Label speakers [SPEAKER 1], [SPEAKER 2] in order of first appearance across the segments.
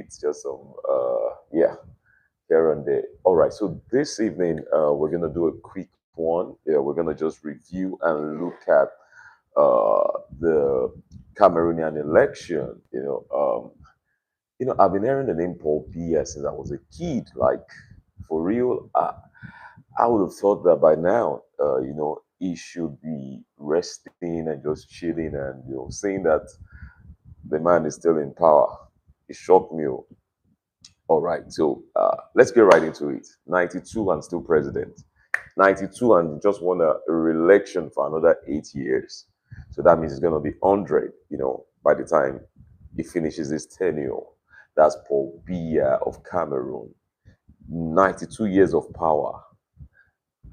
[SPEAKER 1] updates, just some yeah, here and there. All right, so this evening we're gonna do a quick one. Yeah, we're gonna just review and look at the Cameroonian election. I've been hearing the name Paul Biya since I was a kid. Like for real, I would have thought that by now, he should be resting and just chilling and saying that the man is still in power. It shocked me. Oh. All right, so let's get right into it. 92 and still president. 92 and just won a re-election for another 8 years. So that means it's going to be 100, by the time he finishes his tenure. That's Paul Biya of Cameroon. 92 years of power.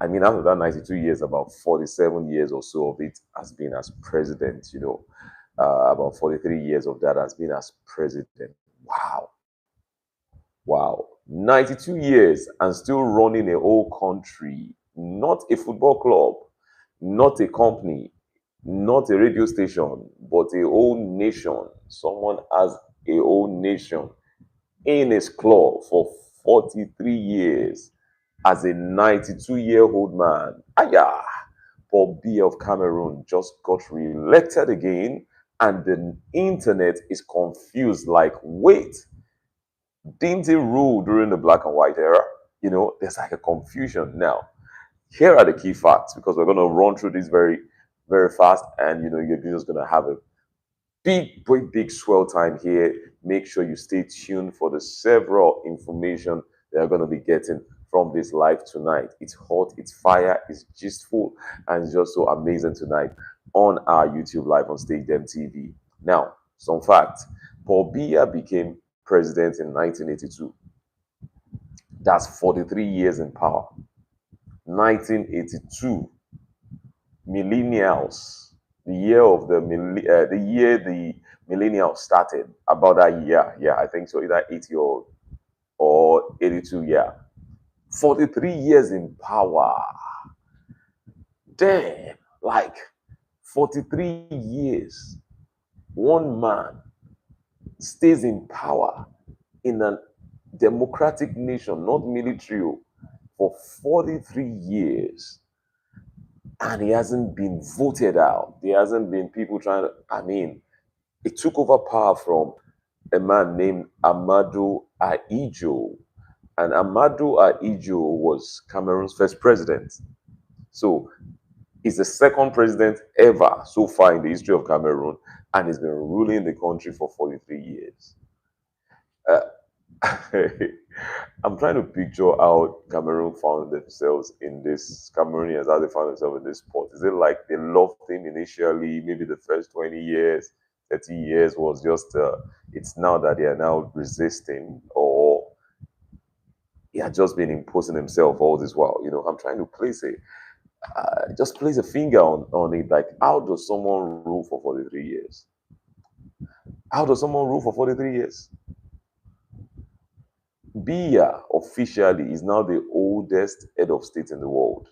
[SPEAKER 1] I mean, after that 92 years, about 47 years or so of it has been as president, about 43 years of that has been as president. Wow. Wow. 92 years and still running a whole country, not a football club, not a company, not a radio station, but a whole nation. Someone has a whole nation in his claw for 43 years as a 92-year-old man. Aya! Paul Biya of Cameroon just got re-elected again, and the internet is confused like, wait, didn't he rule during the black and white era? There's like a confusion now. Here are the key facts because we're going to run through this very, very fast, and you're just going to have a big swell time here. Make sure you stay tuned for the several information that you're going to be getting from this live tonight. It's hot, it's fire, it's gistful, and it's just so amazing tonight on our YouTube live on Stage Dem TV. Now, some facts. Paul Biya became president in 1982. That's 43 years in power. 1982, millennials, the year the millennials started. About that year, yeah, I think so, either 80 or 82. Yeah, 43 years in power. Damn, like 43 years, one man stays in power in a democratic nation, not military, for 43 years. And he hasn't been voted out. There hasn't been people trying to, it took over power from a man named Amadou Ahidjo. And Amadou Ahidjo was Cameroon's first president. So he's the second president ever so far in the history of Cameroon, and he's been ruling the country for 43 years. Uh, I'm trying to picture how Cameroon found themselves in this, Cameroonians, how they found themselves in this sport. Is it like they loved him initially, maybe the first 20 years, 30 years was just, it's now that they are now resisting, or he had just been imposing himself all this while? I'm trying to just place a finger on it. Like, how does someone rule for 43 years? How does someone rule for 43 years? Biya officially is now the oldest head of state in the world,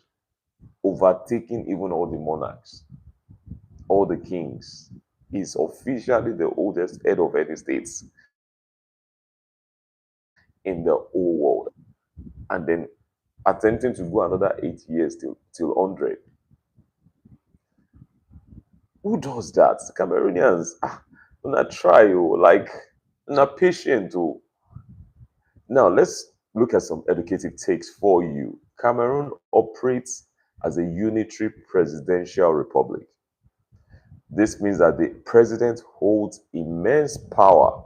[SPEAKER 1] overtaking even all the monarchs, all the kings. Is officially the oldest head of any states in the whole world. And then attempting to go another 8 years till 100. Who does that? Cameroonians, not try, like, not patient. Now, let's look at some educative takes for you. Cameroon operates as a unitary presidential republic. This means that the president holds immense power.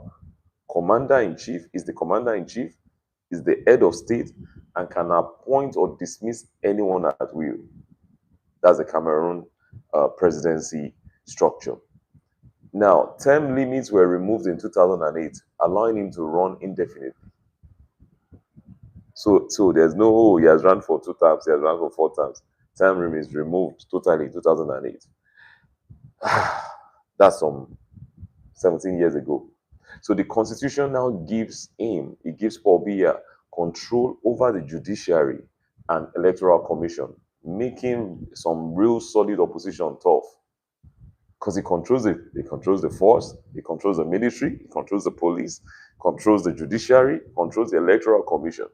[SPEAKER 1] Commander-in-chief is the commander-in-chief, is the head of state, and can appoint or dismiss anyone at will. That's the Cameroon presidency structure. Now, term limits were removed in 2008, allowing him to run indefinitely. So there's no, he has run for 2 terms, he has run for 4 terms. Term limits removed totally in 2008. That's some 17 years ago. So the constitution now gives Paul Biya control over the judiciary and electoral commission, making some real solid opposition tough. Because he controls the force, he controls the military, he controls the police, controls the judiciary, controls the electoral commission.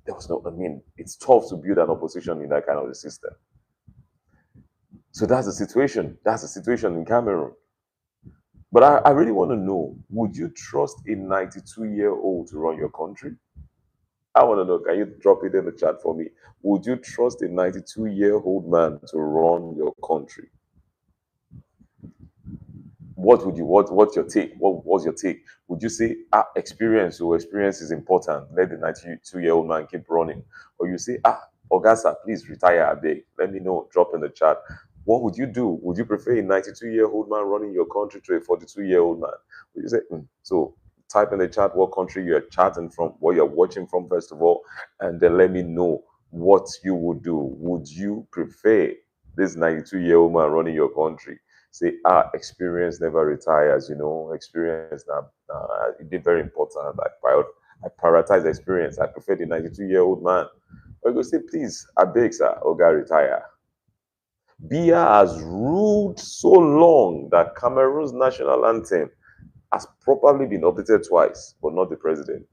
[SPEAKER 1] There was no, I mean, it's tough to build an opposition in that kind of a system. So that's the situation. That's the situation in Cameroon. But I really want to know, would you trust a 92-year-old to run your country? I want to know, can you drop it in the chat for me? Would you trust a 92-year-old man to run your country? What's your take? What was your take? Would you say experience or experience is important? Let the 92-year-old man keep running. Or you say, Augusta, please retire a bit. Let me know. Drop in the chat. What would you do? Would you prefer a 92-year-old man running your country to a 42-year-old man? Would you say, so type in the chat what country you're chatting from, what you're watching from, first of all, and then let me know what you would do. Would you prefer this 92-year-old man running your country? Say, experience never retires, experience now, it is very important. I prioritize experience. I prefer the 92-year-old man. But you go say, please, I beg, sir, Oga, retire. Biya has ruled so long that Cameroon's national anthem has probably been updated twice, but not the president.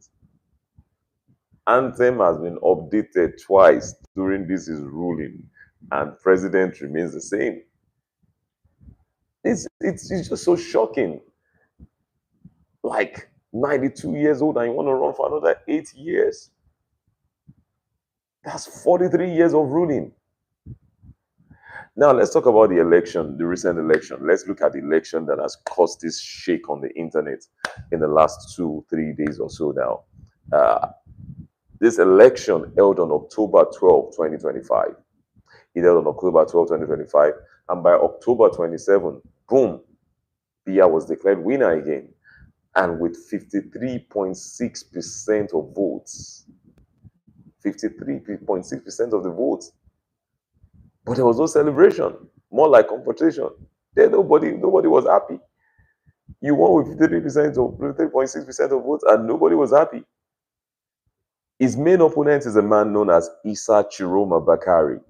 [SPEAKER 1] Anthem has been updated twice during this his ruling, and president remains the same. It's just so shocking. Like 92 years old and you want to run for another 8 years. That's 43 years of ruling. Now let's talk about the election, the recent election. Let's look at the election that has caused this shake on the internet in the last 2-3 days or so now. This election held on October 12, 2025. It held on October 12, 2025. And by October 27, boom, Biya was declared winner again. And with 53.6% of votes. 53.6% of the votes. But there was no celebration, more like competition. There, nobody was happy. You won with 53% or 53.6% of votes, and nobody was happy. His main opponent is a man known as Issa Chiroma Bakari.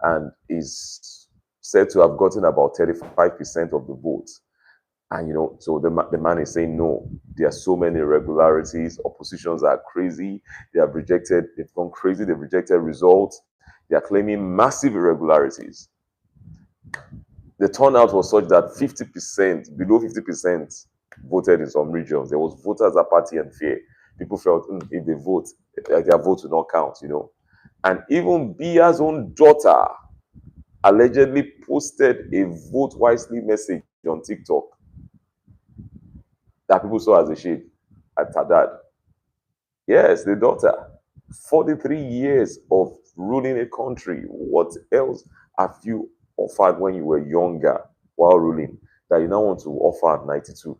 [SPEAKER 1] And is said to have gotten about 35% of the votes. And so the man is saying, no, there are so many irregularities. Oppositions are crazy. They've gone crazy. They've rejected results. They are claiming massive irregularities. The turnout was such that 50%, below 50%, voted in some regions. There was voters apathy and fear. People felt if they vote, their vote will not count, And even Biya's own daughter allegedly posted a vote wisely message on TikTok that people saw as a shade at her dad. Yes, the daughter. 43 years of ruling a country. What else have you offered when you were younger while ruling that you now want to offer at 92?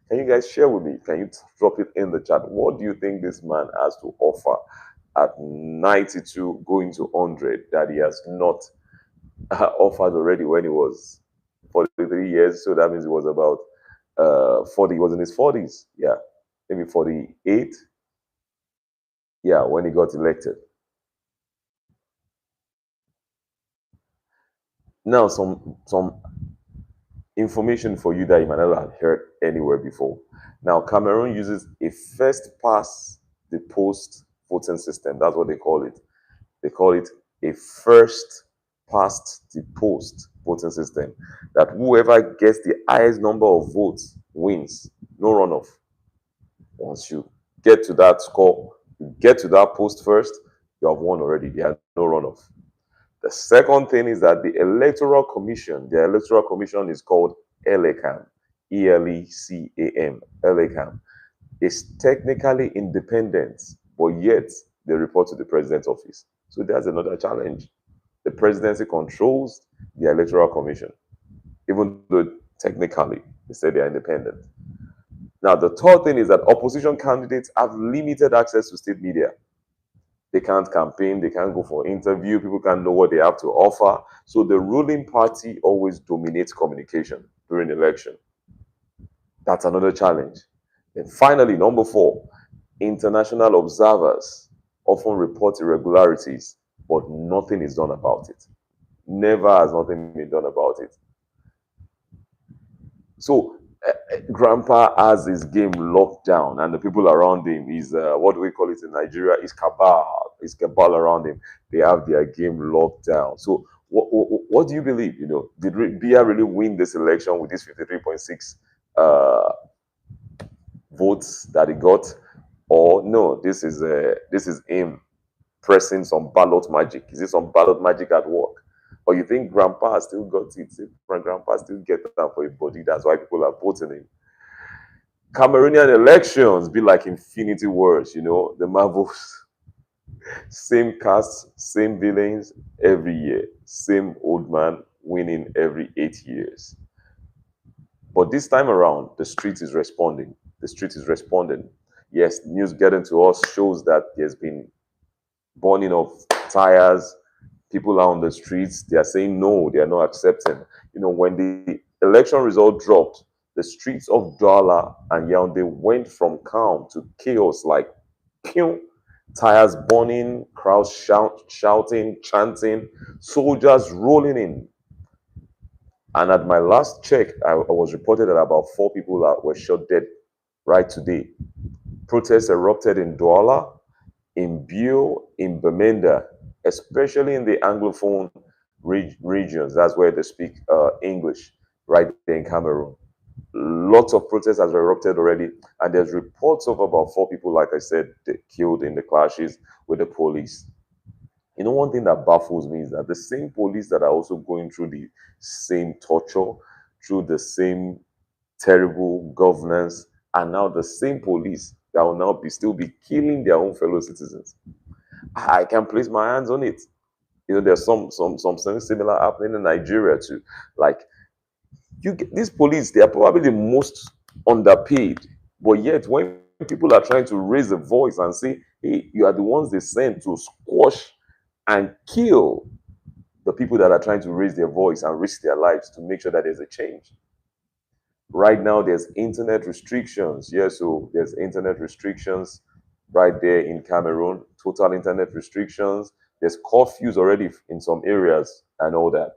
[SPEAKER 1] Can you guys share with me? Can you drop it in the chat? What do you think this man has to offer at 92 going to 100 that he has not offered already when he was 43 years? So that means he was about 40. He was in his 40s. Yeah, maybe 48. Yeah, when he got elected. Now, some information for you that you might not have heard anywhere before. Now, Cameroon uses a first past the post voting system. That's what they call it. They call it a first past the post voting system. That whoever gets the highest number of votes wins. No runoff. Once you get to that score, you get to that post first, you have won already. There are no runoff. The second thing is that the electoral commission is called ELECAM, ELECAM, ELECAM. It's technically independent, but yet they report to the president's office. So that's another challenge. The presidency controls the electoral commission, even though technically they say they are independent. Now, the third thing is that opposition candidates have limited access to state media. They can't campaign, they can't go for interview, people can't know what they have to offer. So the ruling party always dominates communication during election. That's another challenge. And finally, number 4, international observers often report irregularities, but nothing is done about it. Never has nothing been done about it. So Grandpa has his game locked down, and the people around him is what do we call it in Nigeria? Is cabal. Is cabal around him. They have their game locked down. So, what do you believe? Did Biya really win this election with this 53.6 votes that he got, or no? This is him pressing some ballot magic. Is it some ballot magic at work? Or you think Grandpa still got it? Grandpa still get that for a body. That's why people are voting him. Cameroonian elections be like Infinity Wars, the Marvels. Same cast, same villains every year. Same old man winning every 8 years. But this time around, the street is responding. The street is responding. Yes, news getting to us shows that there's been burning of tires. People are on the streets. They are saying no, they are not accepting. When the election result dropped, the streets of Douala and Yaoundé went from calm to chaos like pew, tires burning, crowds shouting, chanting, soldiers rolling in. And at my last check, I was reported that about 4 people were shot dead right today. Protests erupted in Douala, in Biya, in Bamenda, especially in the Anglophone regions. That's where they speak English, right there in Cameroon. Lots of protests has erupted already, and there's reports of about 4 people, like I said, killed in the clashes with the police. One thing that baffles me is that the same police that are also going through the same torture, through the same terrible governance, are now the same police that will now still be killing their own fellow citizens. I can place my hands on it. There's something similar happening in Nigeria too. Like these police, they are probably the most underpaid, but yet when people are trying to raise a voice and say, "Hey, you are the ones they sent to squash and kill the people that are trying to raise their voice and risk their lives to make sure that there's a change." Right now, there's internet restrictions. Yeah, so there's internet restrictions right there in Cameroon, total internet restrictions. There's curfews already in some areas and all that.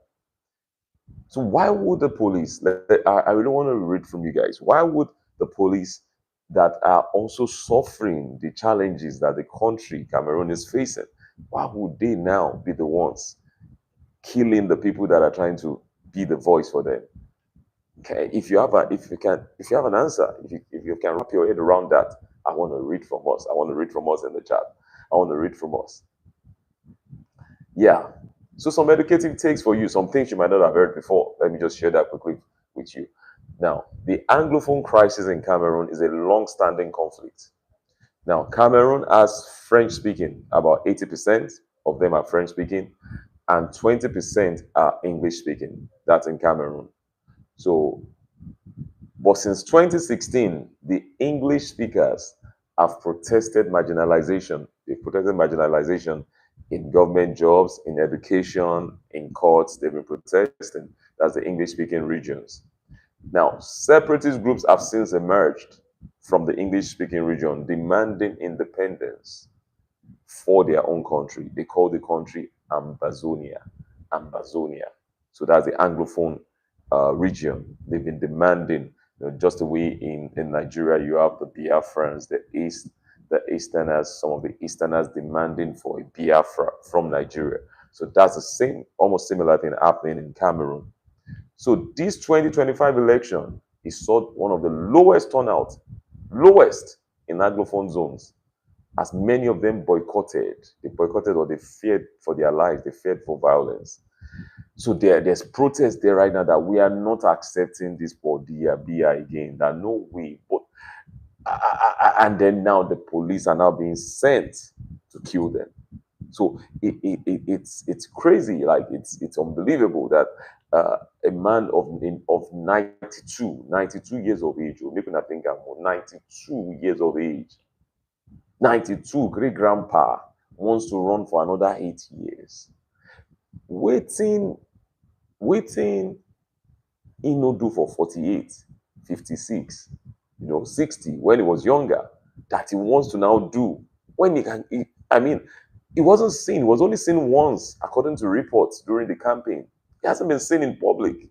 [SPEAKER 1] So why would the police? I really want to read from you guys. Why would the police that are also suffering the challenges that the country Cameroon is facing, why would they now be the ones killing the people that are trying to be the voice for them? Okay, if you have an answer, if you can wrap your head around that, I want to read from us. I want to read from us in the chat. I want to read from us. Yeah. So some educative takes for you, some things you might not have heard before. Let me just share that quickly with you. Now, the Anglophone crisis in Cameroon is a long-standing conflict. Now, Cameroon has French speaking, about 80% of them are French speaking, and 20% are English speaking. That's in Cameroon. So, but since 2016, the English speakers have protested marginalization. They've protested marginalization in government jobs, in education, in courts. They've been protesting. That's the English speaking regions. Now, separatist groups have since emerged from the English speaking region demanding independence for their own country. They call the country Ambazonia. Ambazonia. So that's the Anglophone region. They've been demanding, just the way in Nigeria you have the Biafrans, the Easterners, some of the Easterners demanding for a Biafra from Nigeria. So that's the same, almost similar thing happening in Cameroon. So this 2025 election is saw one of the lowest turnout, lowest in Anglophone zones, as many of them boycotted. They boycotted or they feared for their lives, they feared for violence. So there's protest there right now that we are not accepting this Biya again, that no way. But and then now the police are now being sent to kill them. So it's crazy, like it's unbelievable that a man of 92 years of age, or maybe I think I'm 92 years of age, 92 great grandpa wants to run for another 8 years. Waiting, waiting, he no do for 48, 56, 60 when he was younger, that he wants to now do when he can. I mean, it wasn't seen. It was only seen once, according to reports during the campaign. He hasn't been seen in public.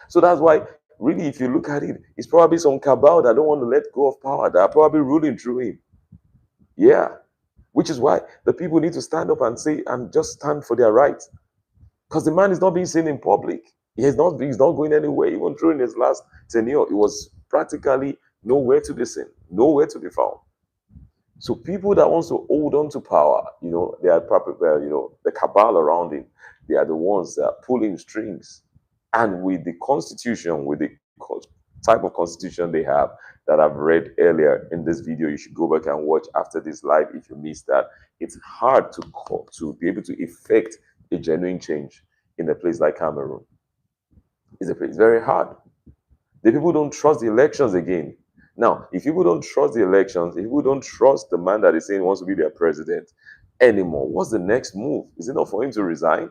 [SPEAKER 1] So that's why really, if you look at it, it's probably some cabal that don't want to let go of power that are probably ruling through him. Yeah. Which is why the people need to stand up and say and just stand for their rights. Because the man is not being seen in public. He's not going anywhere. Even during his last tenure, it was practically nowhere to be seen, nowhere to be found. So people that wants to hold on to power, they are probably, the cabal around him. They are the ones that are pulling strings. And with the constitution, with the type of constitution they have that I've read earlier in this video, you should go back and watch after this live if you missed that. It's hard to be able to effect a genuine change in a place like Cameroon. It's very hard. The people don't trust the elections again. Now, if people don't trust the elections, if people don't trust the man that is saying wants to be their president anymore, what's the next move? Is it not for him to resign?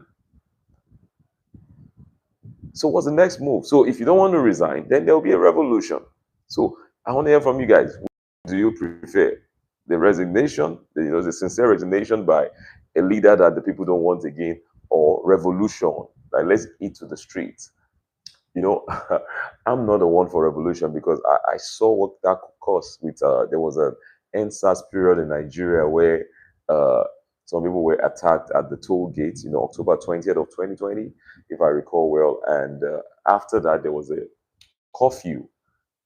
[SPEAKER 1] So what's the next move? So if you don't want to resign, then there will be a revolution. So I want to hear from you guys. Do you prefer the resignation, the sincere resignation by a leader that the people don't want again, or revolution? Like, let's eat to the streets. You know, I'm not the one for revolution because I saw what that could cause. There was an NSAS period in Nigeria where uh, some people were attacked at the toll gate, October 20th of 2020, if I recall well. And after that, there was a curfew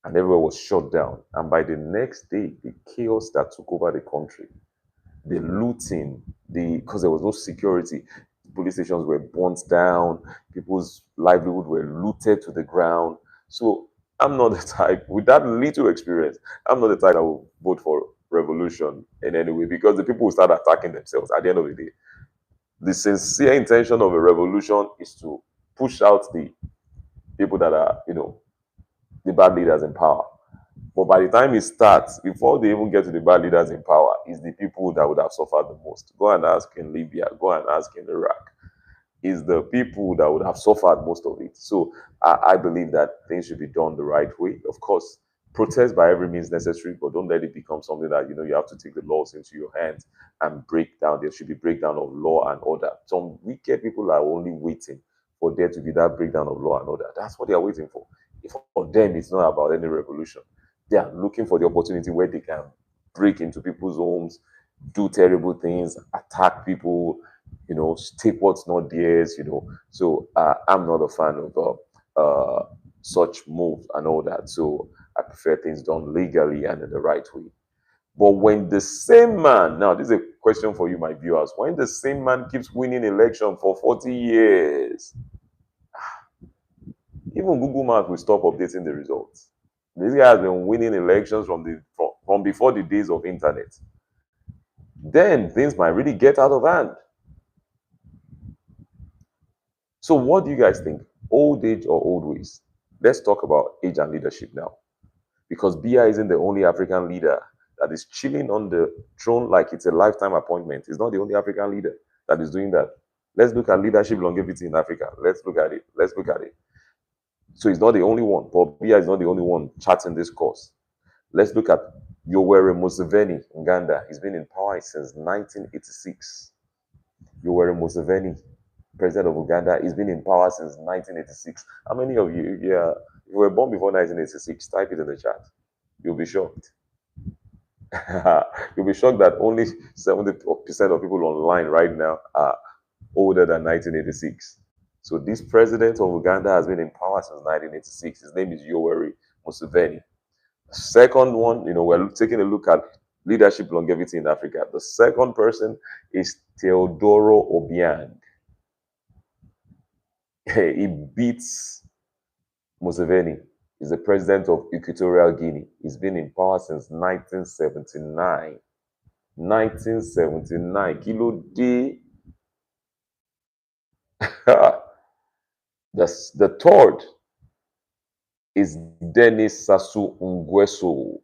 [SPEAKER 1] and everywhere was shut down. And by the next day, the chaos that took over the country, the looting, because there was no security, police stations were burnt down, people's livelihood were looted to the ground. So I'm not the type with that little experience. I'm not the type that will vote for revolution in any way because the people will start attacking themselves at the end of the day. The sincere intention of a revolution is to push out the people that are, the bad leaders in power. But by the time it starts, before they even get to the bad leaders in power, it's the people that would have suffered the most. Go and ask in Libya, go and ask in Iraq. It's the people that would have suffered most of it. So I believe that things should be done the right way. Of course, protest by every means necessary, but don't let it become something that you have to take the laws into your hands and break down. There should be breakdown of law and order. Some wicked people are only waiting for there to be that breakdown of law and order. That's what they are waiting for. If for them, it's not about any revolution. They are looking for the opportunity where they can break into people's homes, do terrible things, attack people, take what's not theirs. So I'm not a fan of such moves and all that. So I prefer things done legally and in the right way. But when the same man, now this is a question for you, my viewers, when the same man keeps winning election for 40 years, even Google Maps will stop updating the results. This guy has been winning elections from before the days of internet. Then things might really get out of hand. So what do you guys think? Old age or old ways? Let's talk about age and leadership now. Because Biya isn't the only African leader that is chilling on the throne like it's a lifetime appointment. He's not the only African leader that is doing that. Let's look at leadership longevity in Africa. Let's look at it. So he's not the only one. Paul Biya is not the only one charting this course. Let's look at Yoweri Museveni in Uganda. He's been in power since 1986. Yoweri Museveni, president of Uganda, he's been in power since 1986. How many of you, if you were born before 1986, type it in the chat. You'll be shocked. You'll be shocked that only 70% of people online right now are older than 1986. So this president of Uganda has been in power since 1986. His name is Yoweri Museveni. Second one, we're taking a look at leadership longevity in Africa. The second person is Teodoro Obiang. He beats Museveni. He's the president of Equatorial Guinea. He's been in power since 1979. 1979. Kilo D. The third is Denis Sassou Nguesso,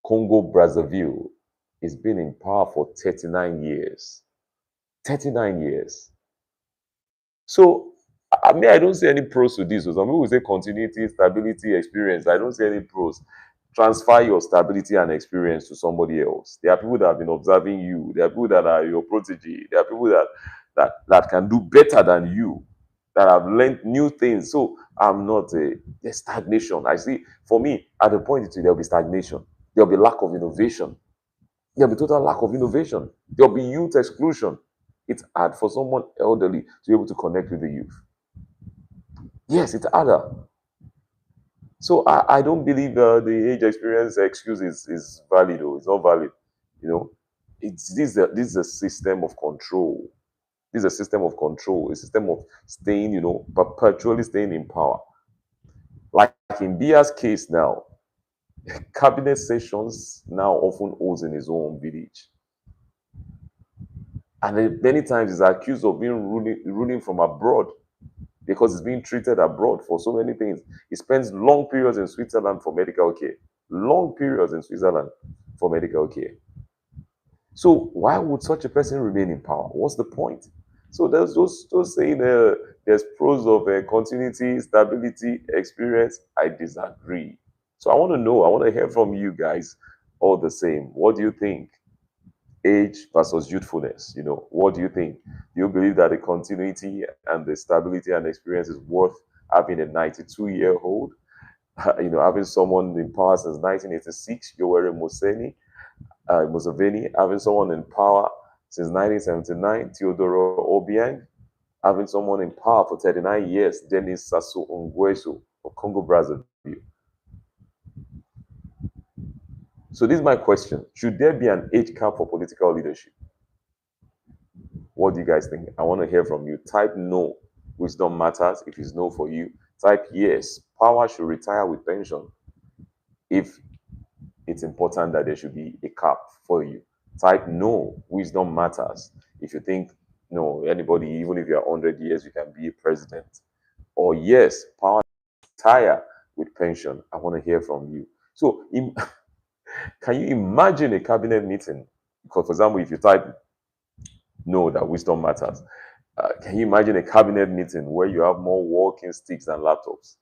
[SPEAKER 1] Congo Brazzaville. He's been in power for 39 years. 39 years. So, I mean, I don't see any pros to this. So some people will say continuity, stability, experience. I don't see any pros. Transfer your stability and experience to somebody else. There are people that have been observing you. There are people that are your protege. There are people that can do better than you. that I've learned new things. So I'm not there's stagnation. I see for me, at the point there'll be stagnation. There'll be lack of innovation. There'll be total lack of innovation. There'll be youth exclusion. It's hard for someone elderly to be able to connect with the youth. Yes, it's harder. So I don't believe the age experience excuse is valid or it's not valid. You know, this is a system of control. This is a system of control, a system of staying, perpetually staying in power. Like in Biya's case now, cabinet sessions now often holds in his own village. And then many times he's accused of being ruling from abroad because he's being treated abroad for so many things. He spends long periods in Switzerland for medical care. Long periods in Switzerland for medical care. So why would such a person remain in power? What's the point? So there's those saying there's pros of continuity, stability, experience. I disagree. So I want to know. I want to hear from you guys. All the same, what do you think? Age versus youthfulness. What do you think? Do you believe that the continuity and the stability and experience is worth having a 92-year-old? Having someone in power since 1986, Yoweri Museveni, having someone in power since 1979, Teodoro Obiang, having someone in power for 39 years, Denis Sassou Nguesso of Congo Brazzaville. So this is my question. Should there be an age cap for political leadership? What do you guys think? I want to hear from you. Type no. Wisdom matters if it's no for you. Type yes. Power should retire with pension if it's important that there should be a cap for you. Type no. Wisdom matters if you think no, anybody, even if you're 100 years, you can be a president. Or yes, power retire with pension. I want to hear from you. So can you imagine a cabinet meeting? Because, for example, if you type no, that wisdom matters, can you imagine a cabinet meeting where you have more walking sticks than laptops?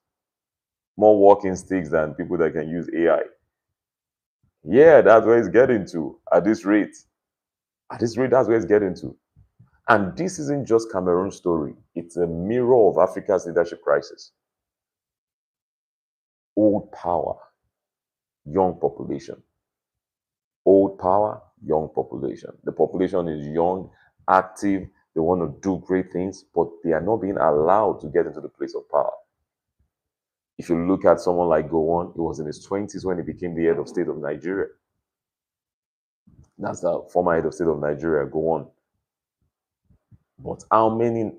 [SPEAKER 1] More walking sticks than people that can use AI? Yeah, that's where it's getting to at this rate. At this rate, that's where it's getting to. And this isn't just Cameroon's story. It's a mirror of Africa's leadership crisis. Old power, young population. Old power, young population. The population is young, active, they want to do great things, but they are not being allowed to get into the place of power. If you look at someone like Gowon, he was in his 20s when he became the head of state of Nigeria. That's the former head of state of Nigeria, Gowon. But how many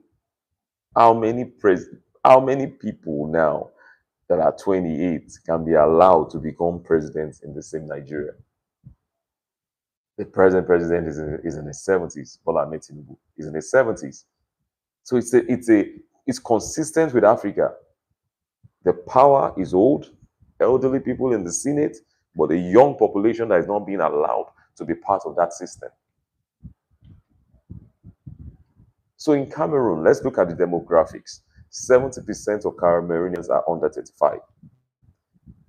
[SPEAKER 1] people now that are 28 can be allowed to become presidents in the same Nigeria? The present president is in his 70s. Bola Ahmed Tinubu is in his 70s. So it's consistent with Africa. The power is old, elderly people in the Senate, but a young population that is not being allowed to be part of that system. So in Cameroon, let's look at the demographics. 70% of Cameroonians are under 35.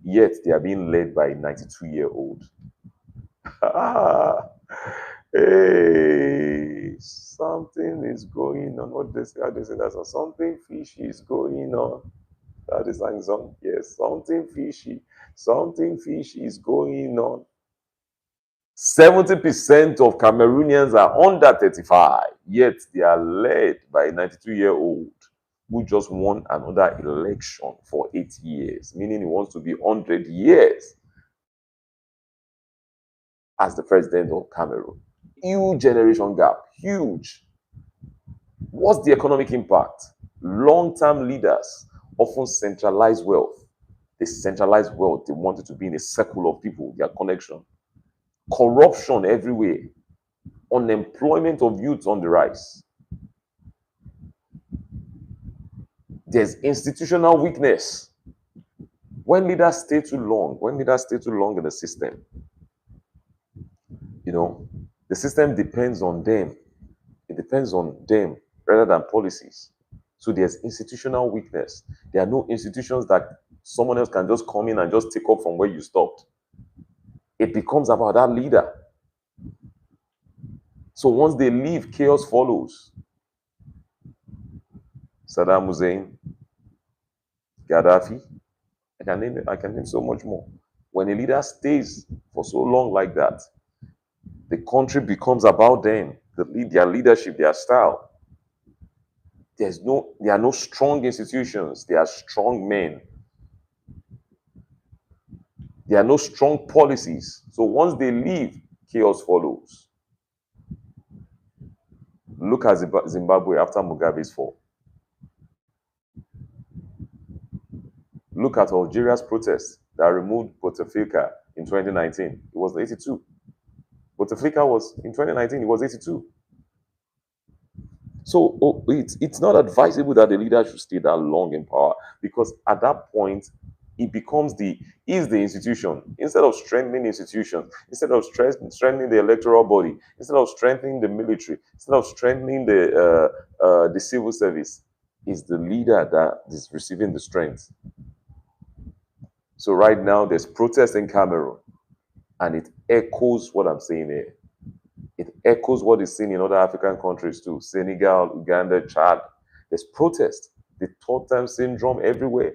[SPEAKER 1] Yet they are being led by a 92-year-old. Hey, something is going on. What they say? How they say that? Something fishy is going on. That is like some, yes, something fishy. Something fishy is going on. 70% of Cameroonians are under 35, yet they are led by a 92-year-old who just won another election for 8 years, meaning he wants to be 100 years as the president of Cameroon. Huge generation gap, huge. What's the economic impact? Long-term leaders often centralize wealth. They centralize wealth. They want it to be in a circle of people, their connection. Corruption everywhere. Unemployment of youth on the rise. There's institutional weakness. When leaders stay too long in the system, the system depends on them. It depends on them rather than policies. So there's institutional weakness. There are no institutions that someone else can just come in and just take up from where you stopped. It becomes about that leader. So once they leave, chaos follows. Saddam Hussein, Gaddafi. I can name so much more. When a leader stays for so long like that, the country becomes about them, their leadership, their style. There are no strong institutions. There are strong men. There are no strong policies. So once they leave, chaos follows. Look at Zimbabwe after Mugabe's fall. Look at Algeria's protest that removed Bouteflika in 2019. It was 82. Bouteflika was in 2019. It was 82. So it's not advisable that the leader should stay that long in power because at that point it becomes the institution instead of strengthening institutions, instead of strengthening the electoral body, instead of strengthening the military, instead of strengthening the civil service, is the leader that is receiving the strength. So right now there's protest in Cameroon, and it echoes what I'm saying here. It echoes what is seen in other African countries too. Senegal, Uganda, Chad. There's protest. The third time syndrome everywhere.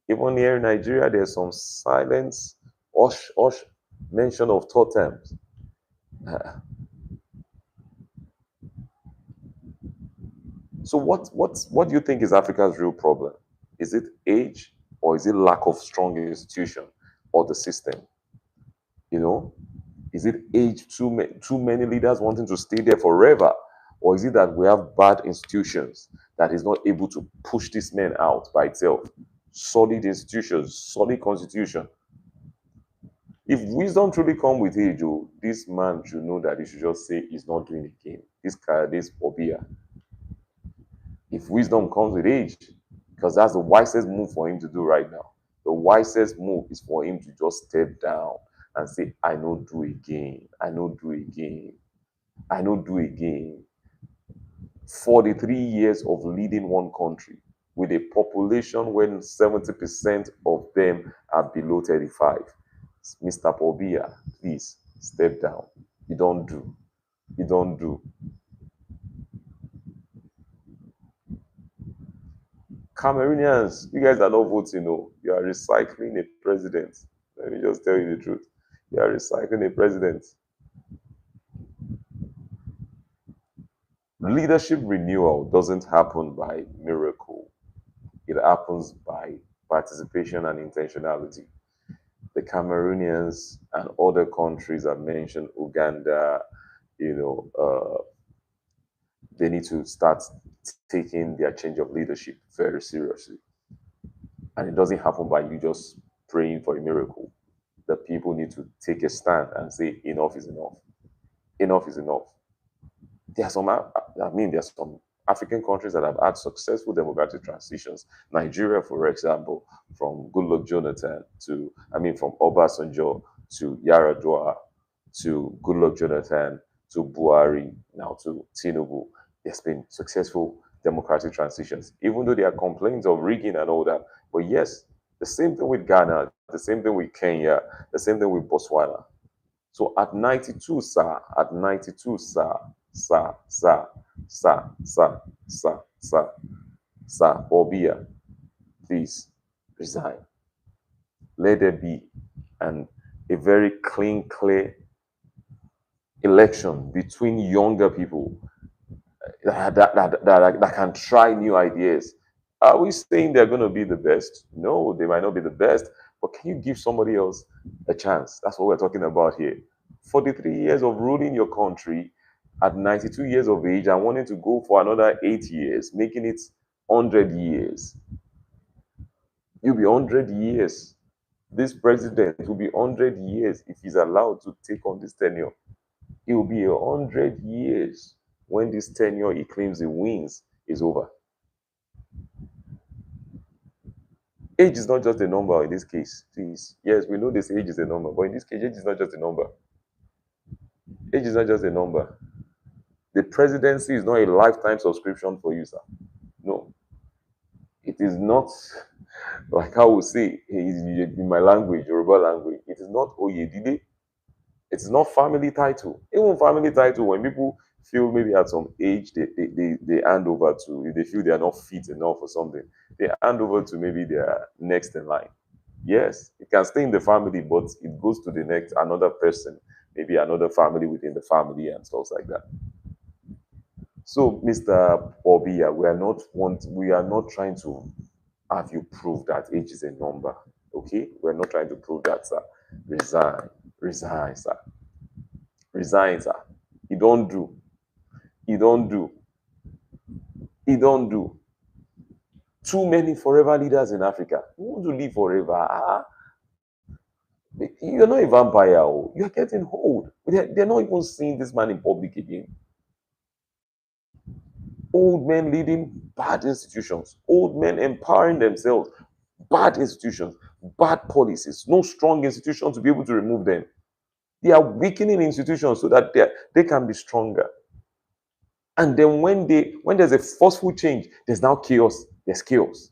[SPEAKER 1] Even here in Nigeria, there's some silence, hush mention of third times. So what do you think is Africa's real problem? Is it age or is it lack of strong institution or the system? You know, is it age too many leaders wanting to stay there forever? Or is it that we have bad institutions that is not able to push these men out by itself? Solid institutions, solid constitution. If wisdom truly come with age, oh, this man should know that he should just say he's not doing it again. This guy, this Obia. If wisdom comes with age, because that's the wisest move for him to do right now. The wisest move is for him to just step down and say, I know do again. I know do again. I know do again. 43 years of leading one country with a population when 70% of them are below 35. Mr. Biya, please step down. You don't do. You don't do. Cameroonians, you guys are not voting, no. You are recycling a president. Let me just tell you the truth. You are recycling a president. Leadership renewal doesn't happen by miracle. It happens by participation and intentionality. The Cameroonians and other countries I mentioned, Uganda, you know, they need to start taking their change of leadership very seriously. And it doesn't happen by you just praying for a miracle. The people need to take a stand and say, enough is enough. Enough is enough. There's some African countries that have had successful democratic transitions. Nigeria, for example, from Goodluck Jonathan from Obasanjo to Yaradua to Goodluck Jonathan to Buhari, now to Tinubu. There's been successful democratic transitions, even though there are complaints of rigging and all that. But yes, the same thing with Ghana, the same thing with Kenya, the same thing with Botswana. So at 92, sir, at 92, sir, sir, sir, sir, sir, sir, sir, sir, Obia, please resign. Let there be and a very clean, clear election between younger people that can try new ideas. Are we saying they're going to be the best? No, they might not be the best, but can you give somebody else a chance? That's what we're talking about here. 43 years of ruling your country at 92 years of age and wanting to go for another 8 years, making it 100 years. You'll be 100 years. This president will be 100 years if he's allowed to take on this tenure. It will be 100 years when this tenure he claims he wins is over. Age is not just a number in this case, please. Yes, we know this age is a number, but in this case, age is not just a number. Age is not just a number. The presidency is not a lifetime subscription for you, sir. No. It is not, like I would say in my language, Yoruba language, it is not Oyedide. It is not family title. Even family title, when people feel maybe at some age they hand over to, if they feel they are not fit enough or something, they hand over to maybe their next in line. Yes, it can stay in the family, but it goes to the next another person, maybe another family within the family and stuff like that. So, Mr. Bobia, we are not trying to have you prove that age is a number. Okay? We're not trying to prove that, sir. Resign. Resign, sir. Resign, sir. You don't do. You don't do. You don't do. Too many forever leaders in Africa. You want to live forever. You're not a vampire. Oh. You're getting old. They're not even seeing this man in public again. Old men leading bad institutions, old men empowering themselves, bad institutions, bad policies, no strong institution to be able to remove them. They are weakening institutions so that they can be stronger. And then when there's a forceful change, there's now chaos. There's chaos.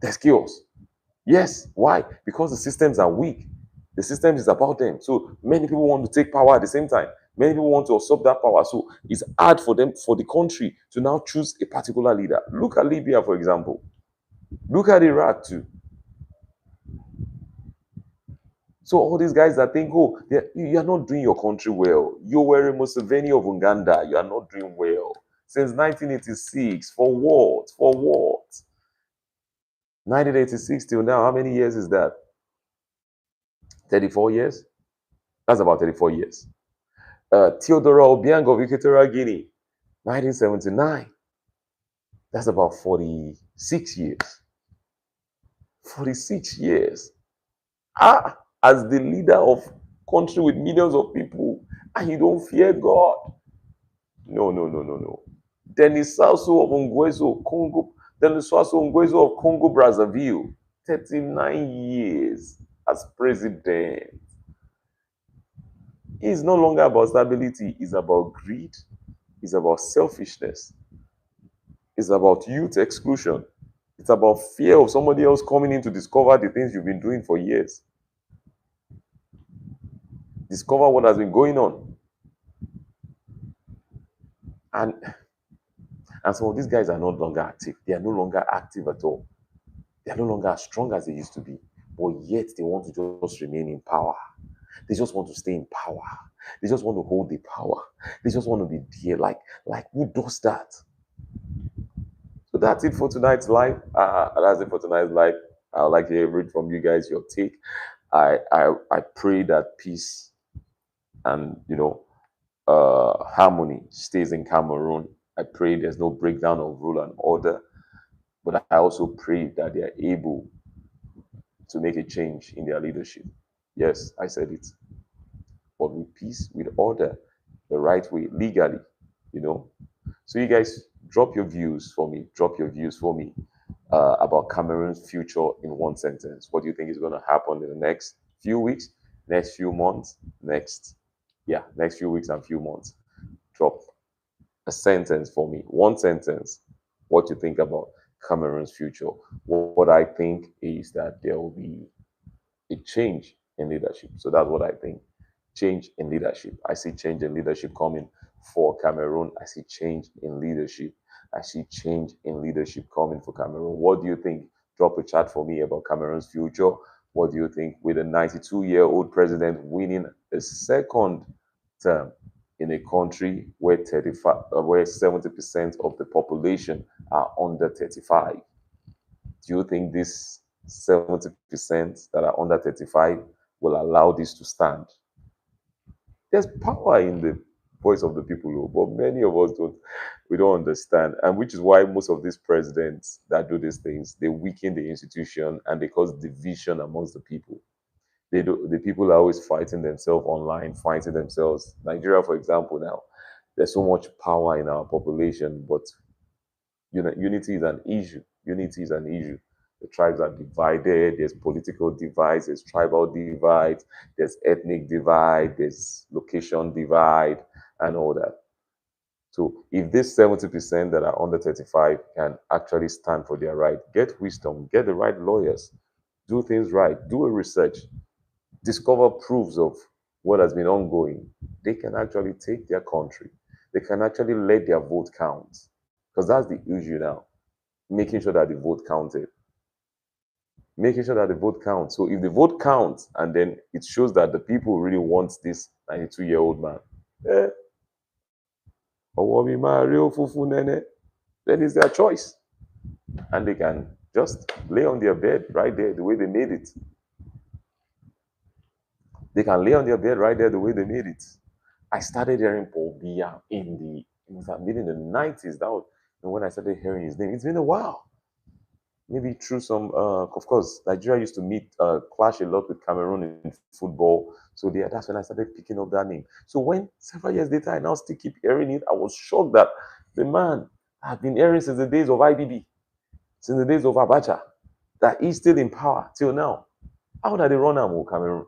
[SPEAKER 1] There's chaos. Yes. Why? Because the systems are weak. The system is about them. So many people want to take power at the same time. Many people want to usurp that power. So it's hard for them, for the country to now choose a particular leader. Look at Libya, for example. Look at Iraq too. So all these guys that think, oh, you are not doing your country well. You were a Museveni of Uganda. You are not doing well. Since 1986. For what? For what? 1986 till now, how many years is that? 34 years? That's about 34 years. Theodora Obiang of Equatorial Guinea, 1979. That's about 46 years. 46 years. As the leader of country with millions of people, and you don't fear God. No, no, no, no, no. Denis Sassou of Nguesso, Congo. Denis Sassou Nguesso of Congo Brazzaville, 39 years as president. It's no longer about stability, it's about greed, it's about selfishness, it's about youth exclusion, it's about fear of somebody else coming in to discover the things you've been doing for years, discover what has been going on. And some of these guys are no longer active. They are no longer active at all. They are no longer as strong as they used to be. But yet they want to just remain in power. They just want to stay in power. They just want to hold the power. They just want to be there. Like who does that? So that's it for tonight's live. That's it for tonight's live. I would like to read from you guys your take. I pray that peace and harmony stays in Cameroon. I pray there's no breakdown of rule and order, but I also pray that they are able to make a change in their leadership. Yes, I said it. But with peace, with order, the right way, legally, you know. So you guys drop your views for me. Drop your views for me about Cameroon's future in one sentence. What do you think is going to happen in the next few weeks, next few months, next few weeks and few months? Drop a sentence for me. One sentence. What you think about Cameroon's future? What I think is that there will be a change in leadership. So that's what I think. Change in leadership. I see change in leadership coming for Cameroon. I see change in leadership. I see change in leadership coming for Cameroon. What do you think? Drop a chat for me about Cameroon's future. What do you think with a 92-year-old president winning a second term in a country where 70% of the population are under 35? Do you think this 70% that are under 35 will allow this to stand? There's power in the voice of the people, oh, but many of us we don't understand. And which is why most of these presidents that do these things, they weaken the institution and they cause division amongst the people. The people are always fighting themselves online, fighting themselves. Nigeria, for example, now, there's so much power in our population, but unity is an issue. Unity is an issue. The tribes are divided. There's political divides. There's tribal divides. There's ethnic divide. There's location divide, and all that. So if this 70% that are under 35 can actually stand for their right, get wisdom, get the right lawyers, do things right, do a research, discover proofs of what has been ongoing, they can actually take their country they can actually let their vote count. Because that's the issue now, making sure that the vote counted, making sure that the vote counts. So if the vote counts and then it shows that the people really want this 92-year-old man, eh, Owomi Mario Fufu Nene, then it's their choice. And they can just lay on their bed right there the way they made it. They can lay on their bed right there the way they made it. I started hearing Paul Biya in the, it must have been in the 90s. That was when I started hearing his name. It's been a while. Maybe through some, of course, Nigeria used to meet, clash a lot with Cameroon in football. So that's when I started picking up that name. So when several years later, I now still keep hearing it, I was shocked that the man I've been hearing since the days of IBB, since the days of Abacha, that he's still in power till now. How would they run am, Cameroon?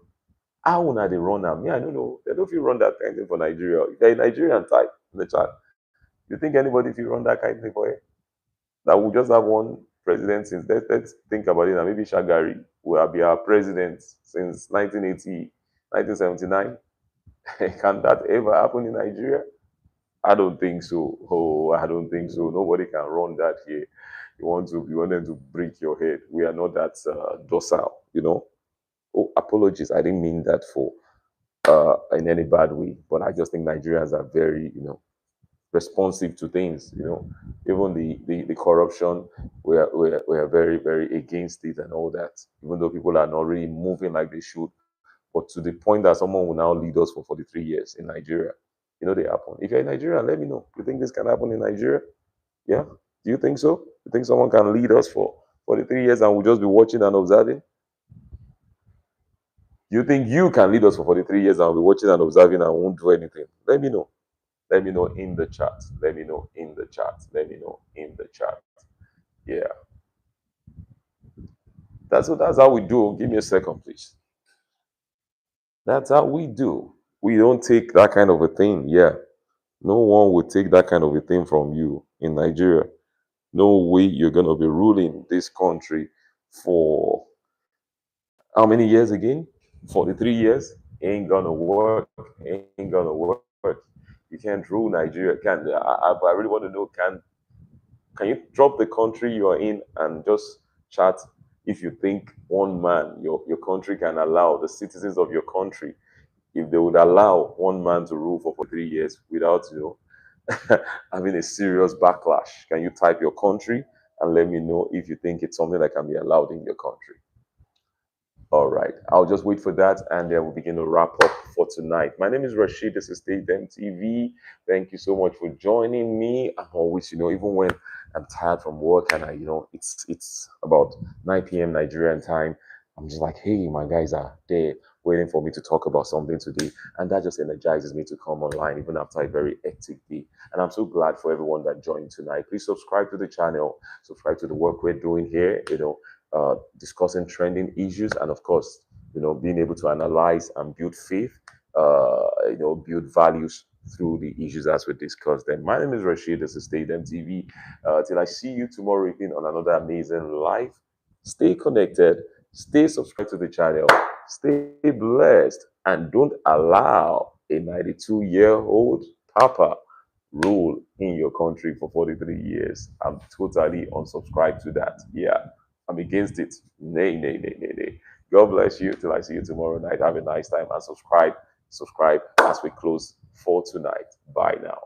[SPEAKER 1] How would they run am? Yeah, I don't know. They don't feel run that kind of thing for Nigeria. If they're a Nigerian type in the chat, you think anybody if you run that kind of thing for it? That will just have one president since let's think about it now. Maybe Shagari will have been our president since 1980, 1979. Can that ever happen in Nigeria? I don't think so. Oh, I don't think so. Nobody can run that here. You want them to break your head. We are not that docile, you know. Oh, apologies. I didn't mean that for in any bad way, but I just think Nigerians are very, responsive to things, even the corruption, we are very, very against it and all that, even though people are not really moving like they should. But to the point that someone will now lead us for 43 years in Nigeria, they happen. If you're in Nigeria, let me know. You think this can happen in Nigeria? Yeah? Do you think so? You think someone can lead us for 43 years and we'll just be watching and observing? You think you can lead us for 43 years and we'll be watching and observing and won't do anything? Let me know. Let me know in the chat. Let me know in the chat. Let me know in the chat. Yeah. That's how we do. Give me a second, please. That's how we do. We don't take that kind of a thing. Yeah. No one will take that kind of a thing from you in Nigeria. No way you're gonna be ruling this country for how many years again? 43 years? Ain't gonna work. Ain't gonna work. You can't rule Nigeria. I really want to know, can you drop the country you are in and just chat if you think one man, your country can allow, the citizens of your country, if they would allow one man to rule for 3 years without, having a serious backlash? Can you type your country and let me know if you think it's something that can be allowed in your country? All right. I'll just wait for that and then we'll begin to wrap up for tonight. My name is Rashid. This is State MTV. Thank you so much for joining me. I'm always, even when I'm tired from work and it's about 9 p.m. Nigerian time, I'm just like, hey, my guys are there waiting for me to talk about something today. And that just energizes me to come online even after a very hectic day. And I'm so glad for everyone that joined tonight. Please subscribe to the channel, subscribe to the work we're doing here, discussing trending issues, and of course, being able to analyze and build faith, build values through the issues as we discuss them. My name is Rashid. This is State MTV. Till I see you tomorrow evening on another amazing live. Stay connected, stay subscribed to the channel, stay blessed, and don't allow a 92-year-old papa rule in your country for 43 years. I'm totally unsubscribed to that. Yeah, I'm against it. Nay, nay, nay, nay, nay. God bless you till I see you tomorrow night. Have a nice time and subscribe as we close for tonight. Bye now.